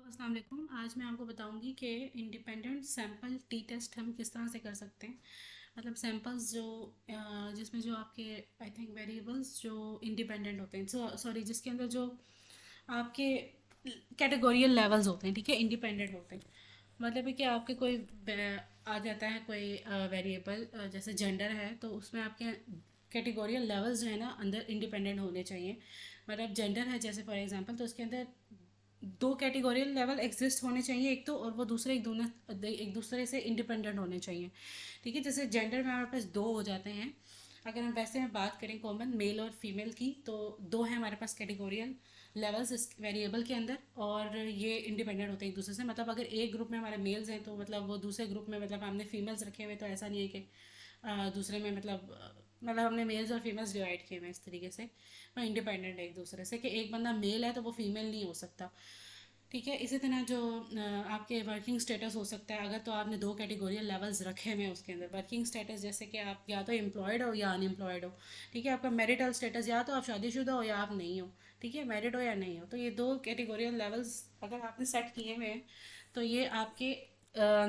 अस्सलाम वालेकुम। आज मैं आपको बताऊंगी कि इंडिपेंडेंट सैंपल टी टेस्ट हम किस तरह से कर सकते हैं। मतलब सैंपल्स जो जिसमें जो आपके आई थिंक वेरिएबल्स जो इंडिपेंडेंट होते हैं, सॉरी जिसके अंदर जो आपके कैटेगोरियल लेवल्स होते हैं, ठीक है, इंडिपेंडेंट होते हैं। मतलब है कि आपके कोई आ जाता है कोई वेरिएबल, जैसे जेंडर है तो उसमें आपके कैटेगोरियल लेवल्स जो है ना अंदर इंडिपेंडेंट होने चाहिए। मतलब जेंडर है जैसे फॉर एग्जांपल, तो उसके अंदर दो कैटेगोरियल लेवल एग्जिस्ट होने चाहिए एक तो, और वो दूसरे एक दूसरे से इंडिपेंडेंट होने चाहिए। ठीक है, जैसे जेंडर में हमारे पास दो हो जाते हैं। अगर हम वैसे में बात करें कॉमन मेल और फीमेल की, तो दो है हमारे पास कैटेगोरियल लेवल्स इस वेरिएबल के अंदर, और ये इंडिपेंडेंट होते हैं एक दूसरे से। मतलब अगर एक ग्रुप में हमारे मेल्स हैं तो मतलब वो दूसरे ग्रुप में, मतलब हमने फीमेल्स रखे हुए, तो ऐसा नहीं है कि दूसरे में मतलब हमने मेल्स और फीमेल्स डिवाइड किए हुए इस तरीके से। वो इंडिपेंडेंट है एक दूसरे से, कि एक बंदा मेल है तो वो फीमेल नहीं हो सकता। ठीक है, इसी तरह जो आपके वर्किंग स्टेटस हो सकता है, अगर तो आपने दो कैटेगोरियल लेवल्स रखे हुए हैं उसके अंदर। वर्किंग स्टेटस जैसे कि आप या तो एम्प्लॉयड हो या अनएम्प्लॉयड हो। ठीक है, आपका मैरिटल स्टेटस या तो आप शादीशुदा हो या आप नहीं हो। ठीक है, मैरिड हो या नहीं हो, तो ये दो कैटेगोरियल लेवल्स अगर आपने सेट किए हुए हैं तो ये आपके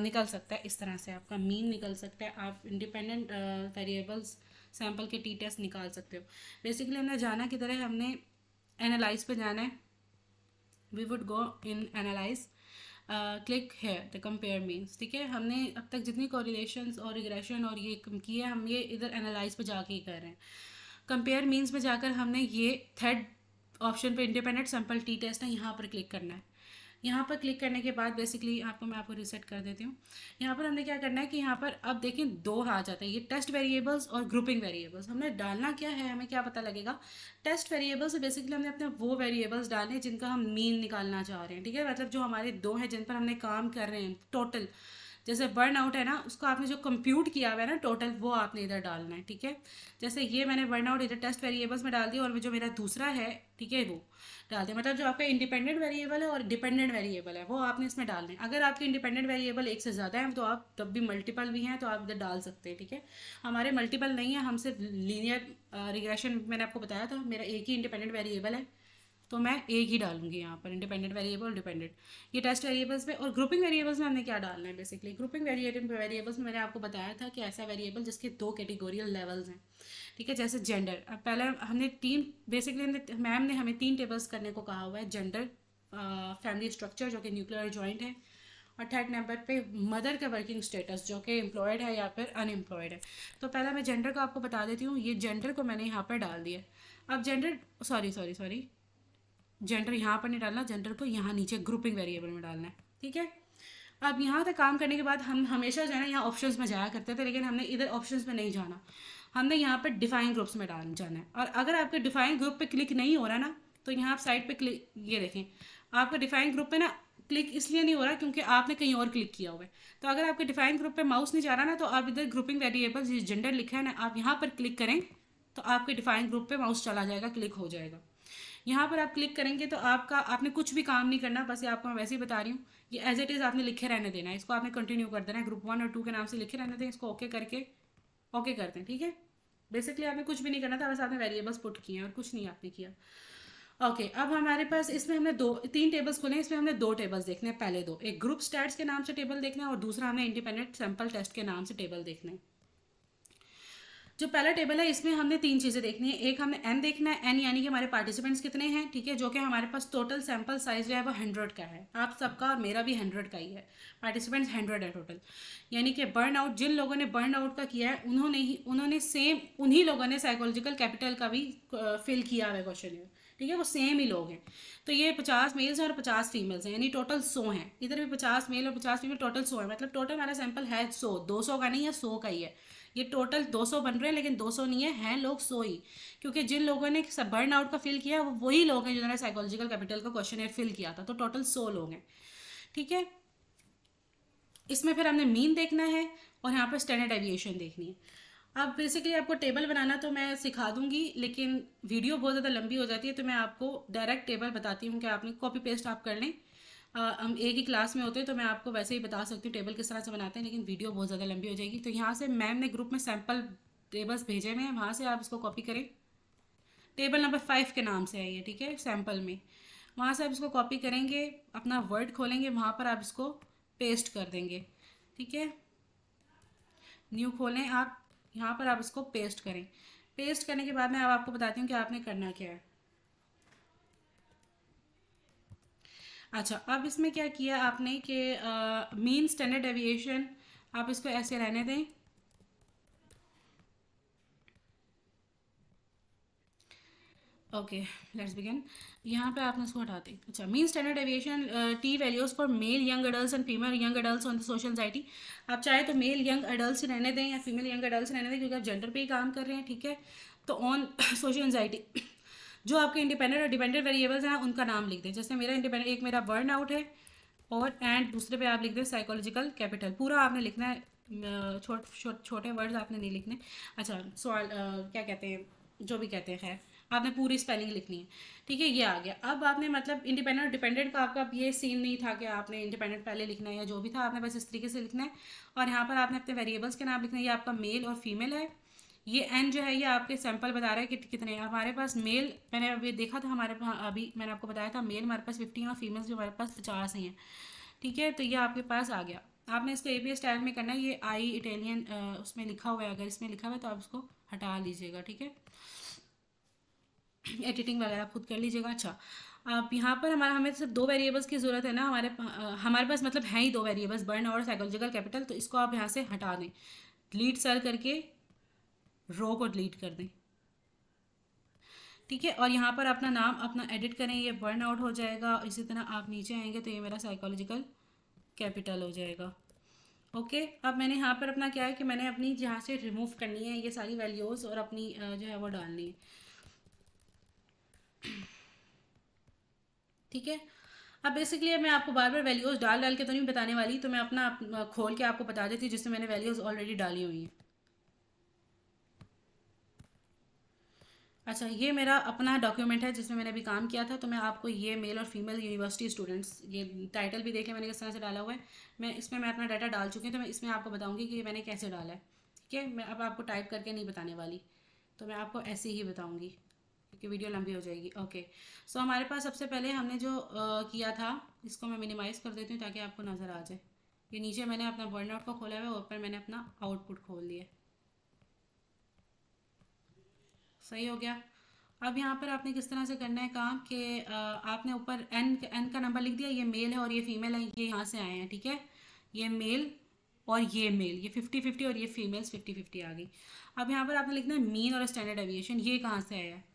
निकल सकता है। इस तरह से आपका मीन निकल सकता है, आप इंडिपेंडेंट वेरिएबल्स सैम्पल के टी टेस्ट निकाल सकते हो। बेसिकली हमने जाना किधर है, हमने एनालाइज पे जाना है। We would go in analyse, click है द कंपेयर मीन्स। ठीक है, हमने अब तक जितनी कोरिलेशंस और रिग्रेशन और ये की है, हम ये इधर एनालाइज पे जाके ही कर रहे हैं। कंपेयर मीन्स में जाकर हमने ये थर्ड ऑप्शन पे इंडिपेंडेंट सैंपल टी टेस्ट है, यहाँ पर क्लिक करना है। यहाँ पर क्लिक करने के बाद बेसिकली मैं आपको रिसेट कर देती हूँ। यहाँ पर हमने क्या करना है कि यहाँ पर अब देखें दो आ जाता है, ये टेस्ट वेरिएबल्स और ग्रुपिंग वेरिएबल्स। हमने डालना क्या है, हमें क्या पता लगेगा। टेस्ट वेरिएबल्स से बेसिकली हमने अपने वो वेरिएबल्स डालने हैं जिनका हम मीन निकालना चाह रहे हैं। ठीक है, मतलब जो हमारे दो हैं जिन पर हमने काम कर रहे हैं टोटल। जैसे बर्न आउट है ना, उसको आपने जो कंप्यूट किया हुआ है ना टोटल, वो आपने इधर डालना है। ठीक है, जैसे ये मैंने बर्न आउट इधर टेस्ट वेरिएबल्स में डाल दिया, और जो मेरा दूसरा है, ठीक है, वो डाल दिया। मतलब जो आपका इंडिपेंडेंट वेरिएबल है और डिपेंडेंट वेरिएबल है वो आपने इसमें डालना है। अगर आपके इंडिपेंडेंट वेरिएबल एक से ज़्यादा है तो आप तब भी मल्टीपल भी हैं तो आप इधर डाल सकते हैं। ठीक है, हमारे मल्टीपल नहीं है, हम सिर्फ लीनियर रिग्रेशन, मैंने आपको बताया था मेरा एक ही इंडिपेंडेंट वेरिएबल है, तो मैं एक ही डालूंगी यहाँ पर इंडिपेंडेंट वेरिएबल डिपेंडेंट। ये टेस्ट वेरिएबल्स में। और ग्रुपिंग वेरिएबल्स में हमने क्या डालना है, बेसिकली ग्रुपिंग वेरिएबल्स में मैंने आपको बताया था कि ऐसा वेरिएबल जिसके दो कैटेगोरियल लेवल्स हैं। ठीक है, जैसे जेंडर, अब पहले हमने तीन, बेसिकली मैम ने हमें तीन टेबल्स करने को कहा हुआ है। जेंडर, फैमिली स्ट्रक्चर जो कि न्यूक्लियर जॉइंट है, और थर्ड नंबर पे मदर का वर्किंग स्टेटस जो कि एम्प्लॉयड है या फिर अनएम्प्लॉयड है। तो पहला मैं जेंडर का आपको बता देती हूँ। ये जेंडर को मैंने यहाँ पर डाल दिया। अब gender, sorry sorry sorry, gender यहाँ पर नहीं डालना, जेंडर को यहाँ नीचे ग्रुपिंग वेरिएबल में डालना है। ठीक है, अब यहाँ तक काम करने के बाद हम हमेशा जो है ना यहाँ ऑप्शंस में जाया करते थे, लेकिन हमने इधर ऑप्शंस में नहीं जाना, हमने यहाँ पर डिफाइन ग्रुप्स में डाल जाना है। और अगर आपके डिफाइन ग्रुप पे क्लिक नहीं हो रहा ना, तो यहाँ आप साइड पे क्लिक, ये देखें आपका डिफाइन ग्रुप पे ना क्लिक इसलिए नहीं हो रहा क्योंकि आपने कहीं और क्लिक किया हुआ है। तो अगर आपके डिफाइन ग्रुप पे माउस नहीं जा रहा ना, तो आप इधर ग्रुपिंग वेरिएबल्स जेंडर लिखा है ना, आप यहाँ पर क्लिक करें तो आपके डिफाइन ग्रुप पे माउस चला जाएगा, क्लिक हो जाएगा। यहाँ पर आप क्लिक करेंगे तो आपने कुछ भी काम नहीं करना, बस ये आपको मैं वैसे ही बता रही हूँ। ये एज इट इज़ आपने लिखे रहने देना है, इसको आपने कंटिन्यू कर देना है, ग्रुप 1 और 2 के नाम से लिखे रहने दें, इसको ओके करके ओके करते हैं। ठीक है, बेसिकली आपने कुछ भी नहीं करना था, बस आपने वेरिएबल्स पुट किए हैं और कुछ नहीं आपने किया। ओके, अब हमारे पास इसमें हमने तीन टेबल्स खोले हैं। इसमें हमने दो टेबल्स देखने हैं। पहले दो, एक ग्रुप स्टैट्स के नाम से टेबल देखना है और दूसरा हमें इंडिपेंडेंट सैंपल टेस्ट के नाम से टेबल देखना है। जो पहला टेबल है इसमें हमने तीन चीज़ें देखनी है। एक हमने एन देखना है, एन यानी कि हमारे पार्टिसिपेंट्स कितने हैं। ठीक है, जो कि हमारे पास टोटल सैंपल साइज जो है वो 100 का है। आप सबका और मेरा भी 100 का ही है, पार्टिसिपेंट्स 100 है टोटल। यानी कि बर्न आउट, जिन लोगों ने बर्न आउट का किया है उन्होंने सेम उन्हीं लोगों ने साइकोलॉजिकल कैपिटल का भी फिल किया हुआ है क्वेश्चन। ठीक है, वो सेम ही लोग हैं। तो ये 50 मेल्स हैं और 50 फीमेल्स हैं, यानी टोटल 100 हैं। इधर भी 50 मेल और 50 फीमेल, टोटल 100 है। मतलब टोटल हमारा सैंपल है 100, 200 का नहीं है, 100 का ही है। ये टोटल 200 बन रहे हैं, लेकिन 200 नहीं है, हैं लोग 100 ही। क्योंकि जिन लोगों ने बर्न आउट का फिल किया वो वही लोग हैं जिन्होंने साइकोलॉजिकल कैपिटल का क्वेश्चन फिल किया था। तो टोटल 100 लोग हैं। ठीक है, इसमें फिर हमने मीन देखना है और यहाँ पर स्टैंडर्ड डेविएशन देखनी है। अब बेसिकली आपको टेबल बनाना तो मैं सिखा दूंगी, लेकिन वीडियो बहुत ज़्यादा लंबी हो जाती है, तो मैं आपको डायरेक्ट टेबल बताती हूँ कि आपने कॉपी पेस्ट आप कर लें। हम एक ही क्लास में होते हैं तो मैं आपको वैसे ही बता सकती हूँ टेबल किस तरह से बनाते हैं, लेकिन वीडियो बहुत ज़्यादा लंबी हो जाएगी। तो यहाँ से मैम ने ग्रुप में सैम्पल टेबल्स भेजे हुए हैं, वहाँ से आप इसको कॉपी करें। टेबल नंबर 5 के नाम से है ये। ठीक है, सैम्पल में वहाँ से आप इसको कॉपी करेंगे, अपना वर्ड खोलेंगे, वहाँ पर आप इसको पेस्ट कर देंगे। ठीक है, न्यू खोलें आप, यहाँ पर आप इसको पेस्ट करें। पेस्ट करने के बाद मैं अब आपको बताती हूँ कि आपने करना क्या है। अच्छा, अब इसमें क्या किया आपने कि मीन स्टैंडर्ड डेविएशन आप इसको ऐसे रहने दें। Okay, let's begin. यहाँ पे आपने इसको हटा दें। अच्छा, mean standard deviation T values for male young adults and female young adults on the social anxiety. आप चाहे तो मेल यंग एडल्ट्स रहने दें या फीमेल यंग एडल्ट्स रहने दें, क्योंकि आप जेंडर पे ही काम कर रहे हैं। ठीक है, तो ऑन सोशल एंजाइटी जो आपके इंडिपेंडेंट और डिपेंडेंट वेरिएबल्स हैं उनका नाम लिख दें। जैसे मेरा इंडिपेंडेंट, एक मेरा बर्न आउट है और एंड दूसरे पे आप लिख दें साइकोलॉजिकल कैपिटल। पूरा आपने लिखना है, छोटे वर्ड्स आपने नहीं लिखने। अच्छा, सवाल क्या कहते हैं, जो भी कहते हैं, खैर आपने पूरी स्पेलिंग लिखनी है। ठीक है, ये आ गया। अब आपने मतलब इंडिपेंडेंट और डिपेंडेंट का आपका ये सीन नहीं था कि आपने इंडिपेंडेंट पहले लिखना है या जो भी था, आपने बस इस तरीके से लिखना है। और यहाँ पर आपने अपने वेरिएबल्स के नाम लिखना है। ये आपका मेल और फीमेल है। ये एन जो है ये आपके सैंपल बता रहा है कि कितने हमारे पास मेल, मैंने अभी देखा था हमारे पास, अभी मैंने आपको बताया था मेल हमारे पास 15 और फीमेल्स भी हमारे पास 50 ही हैं। ठीक है, तो ये आपके पास आ गया। आपने इसको एपीएस स्टाइल में करना है। ये आई इटालियन उसमें लिखा हुआ है, अगर इसमें लिखा हुआ है तो आप इसको हटा लीजिएगा। ठीक है, एडिटिंग वगैरह खुद कर लीजिएगा। अच्छा, अब यहाँ पर हमें सिर्फ दो वेरिएबल्स की ज़रूरत है ना, हमारे पास मतलब है ही दो वेरिएबल्स, बर्न और साइकोलॉजिकल कैपिटल। तो इसको आप यहाँ से हटा दें, डिलीट सेल करके रो को डिलीट कर दें। ठीक है, और यहाँ पर अपना नाम अपना एडिट करें, ये बर्न आउट हो जाएगा। इसी तरह आप नीचे आएंगे तो ये मेरा साइकोलॉजिकल कैपिटल हो जाएगा। ओके, अब मैंने यहाँ पर अपना क्या है कि मैंने अपनी यहाँ से रिमूव करनी है ये सारी वैल्यूज़ और अपनी जो है वो डालनी है। ठीक है, अब बेसिकली मैं आपको बार बार वैल्यूज़ डाल डाल के तो नहीं बताने वाली, तो मैं अपना खोल के आपको बता देती हूँ जिससे मैंने वैल्यूज़ ऑलरेडी डाली हुई हैं। अच्छा, ये मेरा अपना डॉक्यूमेंट है जिसमें मैंने अभी काम किया था। तो मैं आपको ये मेल और फीमेल यूनिवर्सिटी स्टूडेंट्स, ये टाइटल भी देख लें मैंने किस तरह से डाला हुआ है। मैं अपना डाटा डाल चुकी हूँ, तो मैं इसमें आपको बताऊँगी कि मैंने कैसे डाला है। ठीक है, मैं अब आपको टाइप करके नहीं बताने वाली, तो मैं आपको ऐसे ही बताऊँगी क्योंकि वीडियो लंबी हो जाएगी। ओके, सो हमारे पास सबसे पहले हमने जो किया था, इसको मैं मिनिमाइज़ कर देती हूँ ताकि आपको नज़र आ जाए। ये नीचे मैंने अपना बर्न आउट को खोला हुआ है, ऊपर मैंने अपना आउटपुट खोल लिया। सही हो गया। अब यहाँ पर आपने किस तरह से करना है काम कि आपने ऊपर एन का नंबर लिख दिया। ये मेल है और ये फीमेल है, ये यहाँ से आए हैं। ठीक है, ये मेल और ये मेल, ये 50-50 और ये फीमेल्स 50-50 आ गई। अब यहाँ पर आपने लिखना है मीन और स्टैंडर्ड डेविएशन, ये कहाँ से आया है।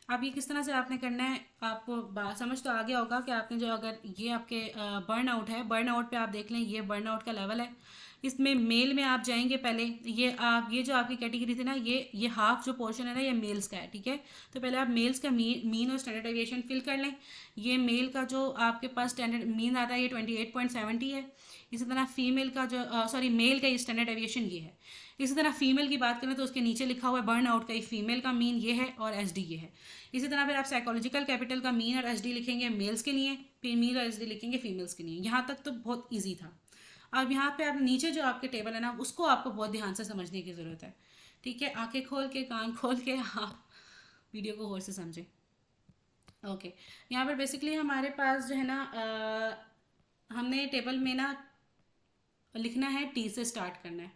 अब ये किस तरह से आपने करना है, आपको बात समझ तो आ गया होगा कि आपने जो, अगर ये आपके बर्न आउट है, बर्न आउट पे आप देख लें ये बर्न आउट का लेवल है। इसमें मेल में आप जाएंगे पहले, ये जो आपकी कैटेगरी थी ना, ये हाफ जो पोर्शन है ना, ये मेल्स का है। ठीक है, तो पहले आप मेल्स का मीन और स्टैंडर्ड डेविएशन फिल कर लें। ये मेल का जो आपके पास स्टैंडर्ड मीन आता है ये 28.70 है। इसी तरह फीमेल का जो मेल का ये स्टैंडर्ड डेविएशन ये है। इसी तरह फीमेल की बात करें तो उसके नीचे लिखा हुआ है बर्न आउट का ये फीमेल का मीन ये है और एसडी ये है। इसी तरह फिर आप साइकोलॉजिकल कैपिटल का मीन और एसडी लिखेंगे मेल्स के लिए, फिर मीन और एसडी लिखेंगे फीमेल्स के लिए। यहाँ तक तो बहुत ईजी था। अब यहाँ पे आप नीचे जो आपके टेबल है ना, उसको आपको बहुत ध्यान से समझने की ज़रूरत है। ठीक है, आंखें खोल के कान खोल के आप वीडियो को गौर से समझें। ओके, यहाँ पर बेसिकली हमारे पास जो है ना, हमने टेबल में ना लिखना है टी से स्टार्ट करना है।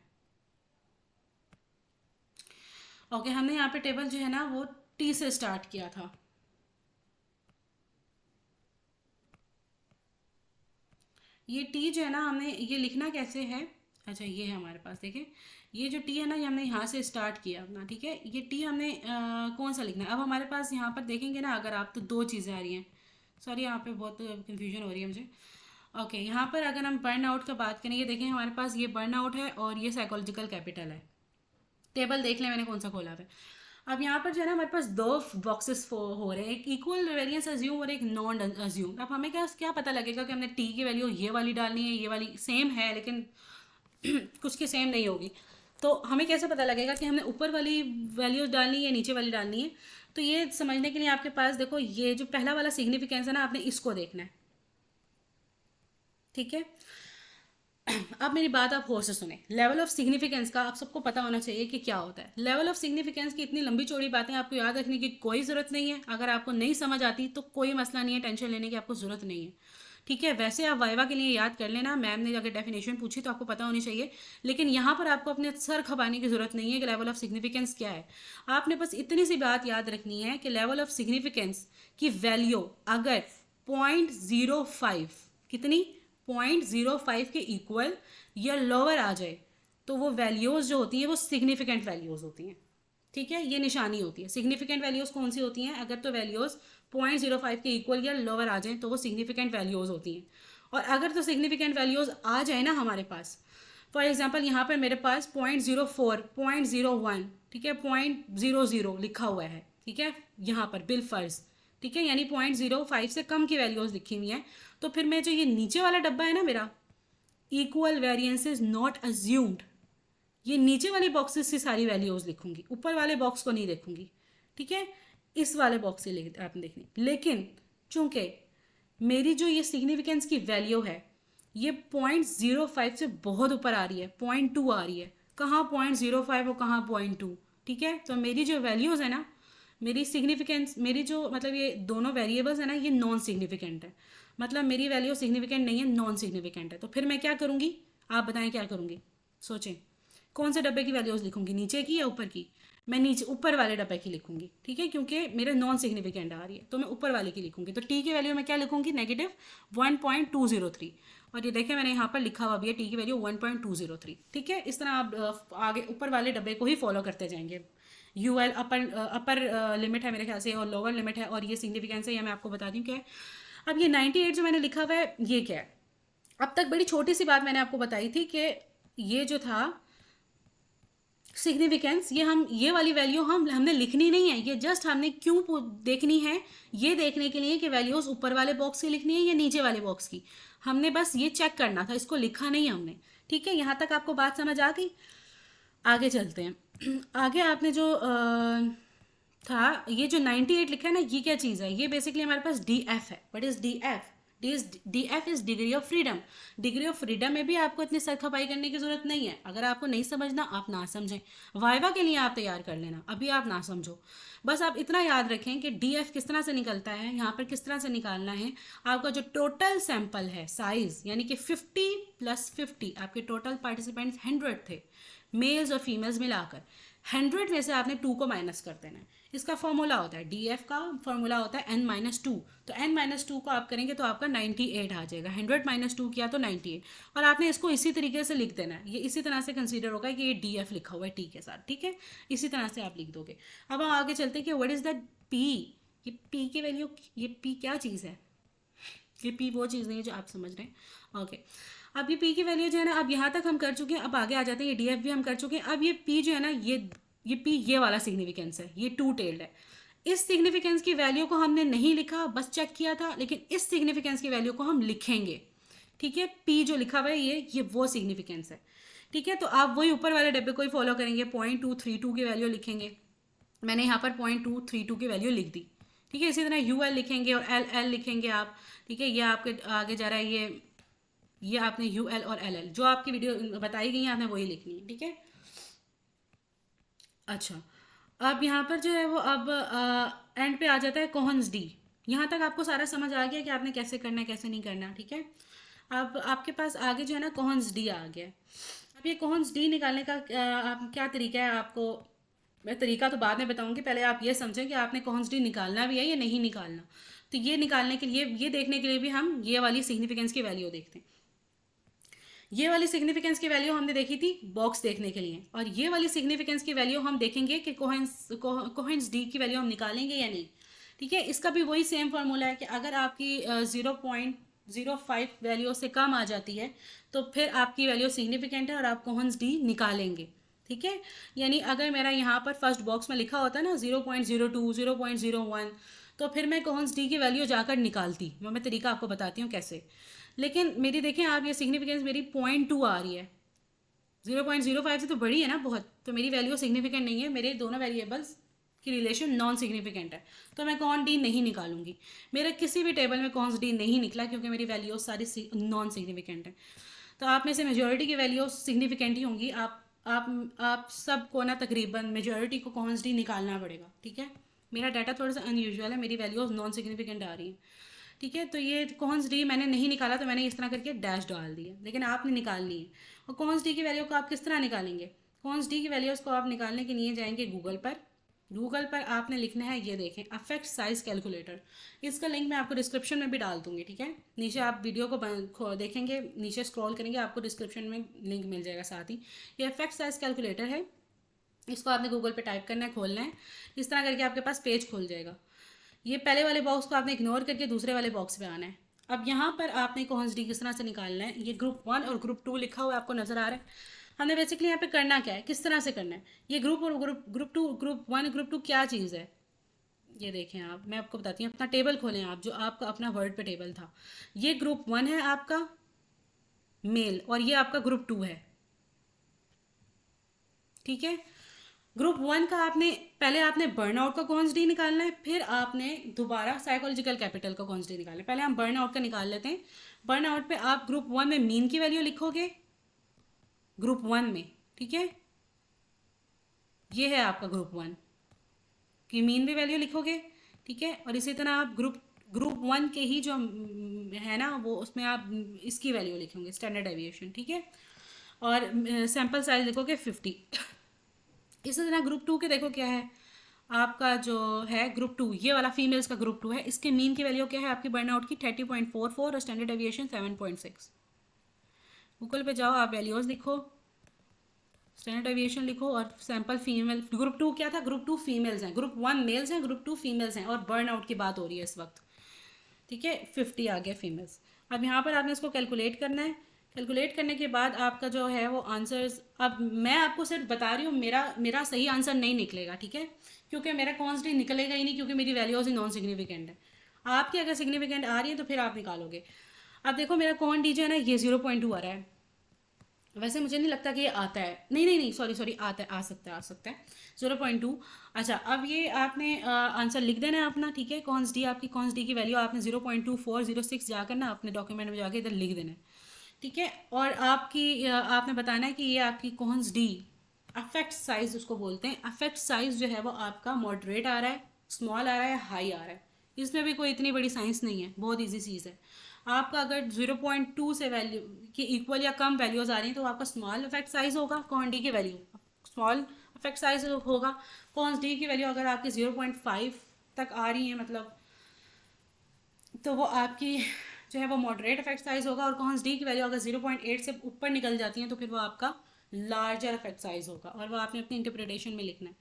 ओके, हमने यहाँ पे टेबल जो है ना वो टी से स्टार्ट किया था। ये टी जो है ना, हमने ये लिखना कैसे है। अच्छा, ये है हमारे पास, देखें ये जो टी है ना, ये हमने यहाँ से स्टार्ट किया अपना। ठीक है, ये टी हमने कौन सा लिखना है। अब हमारे पास यहाँ पर देखेंगे ना, अगर आप तो दो चीज़ें आ रही हैं। सॉरी, यहाँ पे बहुत कंफ्यूजन हो रही है मुझे। ओके, यहाँ पर अगर हम बर्न आउट का बात करें, ये देखें हमारे पास ये बर्न आउट है और ये साइकोलॉजिकल कैपिटल है। टेबल देख लें मैंने कौन सा खोला है। अब यहाँ पर जो है ना हमारे पास दो बॉक्सेस हो रहे हैं, एक इक्वल वेरिएंस अज्यूम और एक नॉन अज्यूम। अब हमें क्या क्या पता लगेगा कि हमने टी की वैल्यू ये वाली डालनी है, ये वाली सेम है लेकिन कुछ की सेम नहीं होगी। तो हमें कैसे पता लगेगा कि हमने ऊपर वाली वैल्यूज डालनी है या नीचे वाली डालनी है। तो ये समझने के लिए आपके पास देखो, ये जो पहला वाला सिग्निफिकेंस है ना, आपने इसको देखना है। ठीक है, अब मेरी बात आप गौर से सुने। लेवल ऑफ सिग्निफिकेंस का आप सबको पता होना चाहिए कि क्या होता है। लेवल ऑफ सिग्निफिकेंस की इतनी लंबी चौड़ी बातें आपको याद रखने की कोई ज़रूरत नहीं है। अगर आपको नहीं समझ आती तो कोई मसला नहीं है, टेंशन लेने की आपको ज़रूरत नहीं है, ठीक है। वैसे आप वाइवा के लिए याद कर लेना, मैम ने अगर डेफिनेशन पूछी तो आपको पता होनी चाहिए, लेकिन यहाँ पर आपको अपने सर खपाने की ज़रूरत नहीं है कि लेवल ऑफ सिग्निफिकेंस क्या है। आपने बस इतनी सी बात याद रखनी है कि लेवल ऑफ सिग्निफिकेंस की वैल्यू अगर 0.05, कितनी, 0.05 के इक्वल या लोअर आ जाए तो वो वैल्यूज़ जो होती हैं वो सिग्निफिकेंट वैल्यूज़ होती हैं, ठीक है। ये निशानी होती है। सिग्निफिकेंट वैल्यूज़ कौन सी होती हैं? अगर तो वैल्यूज़ 0.05 के इक्वल या लोअर आ जाएं तो वो सिग्निफिकेंट वैल्यूज़ होती हैं। और अगर तो सिग्निफिकेंट वैल्यूज़ आ जाए ना हमारे पास, फॉर एग्जांपल यहाँ पर मेरे पास 0.04, 0.01, ठीक है, 0.00 लिखा हुआ है, ठीक है, यहाँ पर बिल फर्ज, ठीक है, यानी 0.05 से कम की वैल्यूज़ लिखी हुई हैं, तो फिर मैं जो ये नीचे वाला डब्बा है ना मेरा, equal variance is not assumed, ये नीचे वाले बॉक्सेस से सारी वैल्यूज़ लिखूंगी, ऊपर वाले बॉक्स को नहीं देखूंगी, ठीक है। इस वाले बॉक्स से आपने देखनी, लेकिन चूंकि मेरी जो ये सिग्निफिकेंस की वैल्यू है ये 0.05 से बहुत ऊपर आ रही है, 0.2 आ रही है, कहाँ 0.05 और कहाँ 0.2, ठीक है। तो मेरी जो वैल्यूज़ है ना, मेरी सिग्निफिकेंस, मेरी जो मतलब ये दोनों वेरिएबल्स है ना, ये नॉन सिग्निफिकेंट है, मतलब मेरी वैल्यू सिग्निफिकेंट नहीं है, नॉन सिग्निफिकेंट है। तो फिर मैं क्या करूँगी, आप बताएं क्या करूँगी, सोचें। कौन से डब्बे की वैल्यूज़ लिखूंगी, नीचे की या ऊपर की? मैं नीचे ऊपर वाले डब्बे की लिखूंगी, ठीक है, क्योंकि मेरे नॉन सिग्निफिकेंट आ रही है तो मैं ऊपर वाले की लिखूंगी। तो टी की वैल्यू मैं क्या लिखूंगी, -1.203। और ये देखें मैंने यहाँ पर लिखा हुआ भी है टी की वैल्यू 1.203, ठीक है। इस तरह आप आगे ऊपर वाले डब्बे को ही फॉलो करते जाएंगे। UL अपर लिमिट है मेरे ख्याल से और लोअर लिमिट है, और ये सिग्निफिकेंस है, ये मैं आपको बता दूँ क्या है। अब ये 98 जो मैंने लिखा हुआ है ये क्या है? अब तक बड़ी छोटी सी बात मैंने आपको बताई थी कि ये जो था सिग्निफिकेंस, ये वाली वैल्यू हमने लिखनी नहीं है, ये जस्ट हमने क्यों देखनी है, ये देखने के लिए कि वैल्यूज ऊपर वाले बॉक्स की लिखनी है या नीचे वाले बॉक्स की, हमने बस ये चेक करना था, इसको लिखा नहीं हमने, ठीक है। यहाँ तक आपको बात समझ आ गई? आगे चलते हैं। आगे आपने जो था ये जो 98 लिखा है ना, ये क्या चीज़ है? ये बेसिकली हमारे पास DF है। What is DF? DF is degree of freedom. Degree of freedom में भी आपको इतनी सरखपाई करने की जरूरत नहीं है। अगर आपको नहीं समझना आप ना समझें, वाइवा के लिए आप तैयार कर लेना, अभी आप ना समझो। बस आप इतना याद रखें कि DF किस तरह से निकलता है, यहाँ पर किस तरह से निकालना है। आपका जो टोटल सैंपल है साइज, यानी कि 50 + 50, आपके टोटल पार्टिसिपेंट्स 100 थे, मेल्स और फीमेल्स मिलाकर। 100 में से आपने 2 को माइनस कर देना है। इसका फॉर्मूला होता है, DF का फॉर्मूला होता है n-2। तो n-2 को आप करेंगे तो आपका 98 आ जाएगा। 100 - 2 किया तो 98, और आपने इसको इसी तरीके से लिख देना है। ये इसी तरह से कंसीडर होगा कि ये DF लिखा हुआ है T के साथ, ठीक है, इसी तरह से आप लिख दोगे। अब हम आगे चलते हैं कि व्हाट इज़ दैट P। ये P की वैल्यू, ये P क्या चीज़ है? ये P वो चीज़ नहीं है जो आप समझ रहे हैं, ओके। अब ये P की वैल्यू जो है ना, अब यहाँ तक हम कर चुके हैं, अब आगे आ जाते हैं। ये DF भी हम कर चुके हैं। अब ये P जो है ना, ये P ये वाला सिग्निफिकेंस है, ये 2 टेल्ड है। इस सिग्निफिकेंस की वैल्यू को हमने नहीं लिखा, बस चेक किया था, लेकिन इस सिग्निफिकेंस की वैल्यू को हम लिखेंगे, ठीक है। P जो लिखा हुआ है ये वो सिग्निफिकेंस है, ठीक है। तो आप वही ऊपर वाले डब्बे को ही फॉलो करेंगे, 0.232 की वैल्यू लिखेंगे। मैंने यहाँ पर 0.232 की वैल्यू लिख दी, ठीक है। इसी तरह UL लिखेंगे और LL लिखेंगे आप, ठीक है। ये आपके आगे जा रहा है, ये आपने UL और LL जो आपकी वीडियो बताई गई है आपने वही लिखनी है, ठीक है। अच्छा, अब यहाँ पर जो है वो अब एंड पे आ जाता है कोहन्स डी। यहाँ तक आपको सारा समझ आ गया कि आपने कैसे करना है कैसे नहीं करना, ठीक है। अब आपके पास आगे जो है ना कोहन्स डी आ गया। अब ये कोहन्स डी निकालने का आप क्या तरीका है, आपको मैं तरीका तो बाद में बताऊंगी, पहले आप ये समझें कि आपने कोहन्स डी निकालना भी है या नहीं निकालना। तो ये निकालने के लिए, ये देखने के लिए भी हम ये वाली सिग्निफिकेंस की वैल्यू देखते हैं। ये वाली सिग्निफिकेंस की वैल्यू हमने देखी थी बॉक्स देखने के लिए, और ये वाली सिग्निफिकेंस की वैल्यू हम देखेंगे कि कोहेंस डी की वैल्यू हम निकालेंगे या नहीं, ठीक है। इसका भी वही सेम फार्मूला है कि अगर आपकी 0.05 वैल्यू से कम आ जाती है तो फिर आपकी वैल्यू सिग्निफिकेंट है और आप कोहेंस डी निकालेंगे, ठीक है। यानी अगर मेरा यहाँ पर फर्स्ट बॉक्स में लिखा होता है ना 0.02, 0.01, तो फिर मैं कोहेंस डी की वैल्यू जाकर निकालती। मैं तरीका आपको बताती हूँ कैसे। लेकिन मेरी देखें आप, ये सिग्निफिकेंस मेरी 0.2 आ रही है, 0.05 से तो बड़ी है ना बहुत, तो मेरी वैल्यू सिग्निफिकेंट नहीं है, मेरे दोनों वेरिएबल्स की रिलेशन नॉन सिग्निफिकेंट है, तो मैं कौन डी नहीं निकालूंगी। मेरा किसी भी टेबल में कौन डी नहीं निकला क्योंकि मेरी वैल्यू सारी नॉन सिग्निफिकेंट है। तो आप में से मेजॉरिटी की वैल्यू सिग्निफिकेंट ही होंगी। आप सबको ना तकरीबन मेजॉरिटी को कॉन्स डी निकालना पड़ेगा, ठीक है। मेरा डाटा थोड़ा सा अनयूजुअल है, मेरी वैल्यूज नॉन सिग्निफिकेंट आ रही हैं, ठीक है। तो ये कॉन्स डी मैंने नहीं निकाला, तो मैंने इस तरह करके डैश डाल दिया, लेकिन आपने निकालनी है। और कॉन्स डी की वैल्यू को आप किस तरह निकालेंगे? कॉन्स डी की वैल्यूज़ को आप निकालने के लिए जाएंगे गूगल पर आपने लिखना है, ये देखें, अफेक्ट साइज कैलकुलेटर। इसका लिंक मैं आपको डिस्क्रिप्शन में भी डाल दूंगी, ठीक है। नीचे आप वीडियो को देखेंगे, नीचे स्क्रॉल करेंगे, आपको डिस्क्रिप्शन में लिंक मिल जाएगा साथ ही। ये अफेक्ट साइज कैलकुलेटर है, इसको आपने गूगल पे टाइप करना है, खोलना है, इस तरह करके आपके पास पेज खुल जाएगा। ये पहले वाले बॉक्स को आपने इग्नोर करके दूसरे वाले बॉक्स पे आना है। अब यहाँ पर आपने कॉन्स डी किस तरह से निकालना है, ये ग्रुप 1 और ग्रुप 2 लिखा हुआ है, आपको नज़र आ रहा है। हमने बेसिकली यहाँ पे करना क्या है, किस तरह से करना है, ये ग्रुप और ग्रुप 2, ग्रुप 1 ग्रुप 2 क्या चीज़ है, ये देखें आप, मैं आपको बताती हूँ। अपना टेबल खोलें आप, जो आपका अपना वर्ड पे टेबल था। ये ग्रुप 1 है आपका मेल, और ये आपका ग्रुप 2 है, ठीक है। ग्रुप 1 का पहले आपने बर्नआउट का कॉन्स डी निकालना है, फिर आपने दोबारा साइकोलॉजिकल कैपिटल का कॉन्स डी निकालना है। पहले हम बर्नआउट का निकाल लेते हैं। बर्नआउट पे आप ग्रुप 1 में मीन की वैल्यू लिखोगे, ग्रुप 1 में, ठीक है। ये है आपका ग्रुप 1 की मीन भी वैल्यू लिखोगे, ठीक है। और इसी तरह आप ग्रुप 1 के ही जो है ना, वो उसमें आप इसकी वैल्यू लिखेंगे, स्टैंडर्ड डेविएशन, ठीक है। और सैंपल साइज लिखोगे 50। इसी तरह ग्रुप 2 के देखो क्या है, आपका जो है ग्रुप 2, ये वाला फीमेल्स का ग्रुप 2 है, इसके मीन की वैल्यू क्या है आपकी बर्नआउट की 30.44 और स्टैंडर्ड डेविएशन 7.6। गूगल पे जाओ, आप वैल्यूज लिखो, स्टैंडर्ड डेविएशन लिखो, और सैंपल फीमेल, ग्रुप 2 क्या था, ग्रुप 2 फीमेल्स हैं, ग्रुप 1 मेल्स हैं, ग्रुप 2 फीमेल्स हैं, और बर्नआउट की बात हो रही है इस वक्त, ठीक है। 50 आ गया फीमेल्स। अब यहाँ पर आपने इसको कैलकुलेट करना है। कैलकुलेट करने के बाद आपका जो है वो आंसर्स, अब मैं आपको सिर्फ बता रही हूँ, मेरा सही आंसर नहीं निकलेगा, ठीक है, क्योंकि मेरा कॉन्स्टेंट निकलेगा ही नहीं, क्योंकि मेरी वैल्यूज ही नॉन सिग्निफिकेंट है। आपकी अगर सिग्निफिकेंट आ रही है तो फिर आप निकालोगे। अब देखो मेरा कॉन डी जो है ना, ये 0.2 आ रहा है। वैसे मुझे नहीं लगता कि ये आता है, नहीं, सॉरी, आता है, आ सकता है 0.2। अच्छा, अब ये आपने आंसर लिख देना है अपना, ठीक है। कॉन्स डी की वैल्यू आपने 0.2406 जाकर ना अपने डॉक्यूमेंट में जाके इधर लिख देना है, ठीक है। और आपने बताना है कि ये आपकी कॉन्स डी अफेक्ट साइज उसको बोलते हैं। अफेक्ट साइज जो है वो आपका मॉडरेट आ रहा है, स्मॉल आ रहा है, हाई आ रहा है। इसमें भी कोई इतनी बड़ी साइंस नहीं है, बहुत ईजी चीज़ है। आपका अगर 0.2 से वैल्यू की इक्वल या कम वैल्यूज़ आ रही हैं तो आपका स्मॉल अफेक्ट साइज होगा, कॉन डी की वैल्यू स्मॉल अफेक्ट साइज होगा। कॉन्स डी की वैल्यू अगर आपकी 0.5 तक आ रही है मतलब, तो वो आपकी जो है वो मॉडरेट अफेक्ट साइज होगा। और कॉन्स डी की वैल्यू अगर 0.8 से ऊपर निकल जाती है तो फिर वो आपका लार्जर अफेक्ट साइज होगा, और वो आपने अपनी इंटरप्रिटेशन में लिखना है।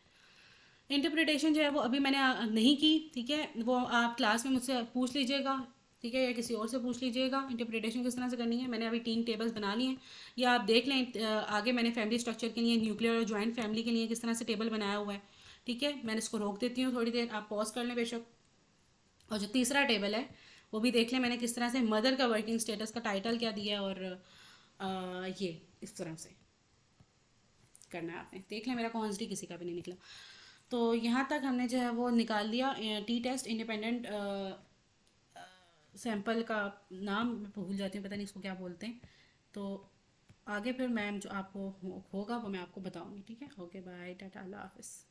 इंटरप्रिटेशन जो है वो अभी मैंने नहीं की, ठीक है, वो आप क्लास में मुझसे पूछ लीजिएगा, ठीक है, या किसी और से पूछ लीजिएगा इंटरप्रिटेशन किस तरह से करनी है। मैंने अभी 3 टेबल्स बना लिए हैं, या आप देख लें आगे मैंने फैमिली स्ट्रक्चर के लिए, न्यूक्लियर और जॉइंट फैमिली के लिए किस तरह से टेबल बनाया हुआ है, ठीक है। मैंने इसको रोक देती हूँ थोड़ी देर, आप पॉज कर लें बेशक। और जो तीसरा टेबल है वो भी देख लें मैंने किस तरह से, मदर का वर्किंग स्टेटस का टाइटल क्या दिया है, और ये इस तरह से करना है आपने, देख लें। मेरा कॉन्स डी किसी का भी नहीं निकला। तो यहाँ तक हमने जो है वो निकाल दिया टी टेस्ट इंडिपेंडेंट सैंपल का नाम मैं भूल जाती हूँ, पता नहीं इसको क्या बोलते हैं। तो आगे फिर मैम जो आपको होगा वो मैं आपको बताऊँगी, ठीक है। ओके, बाय, टाटा, अल्लाह हाफिज़।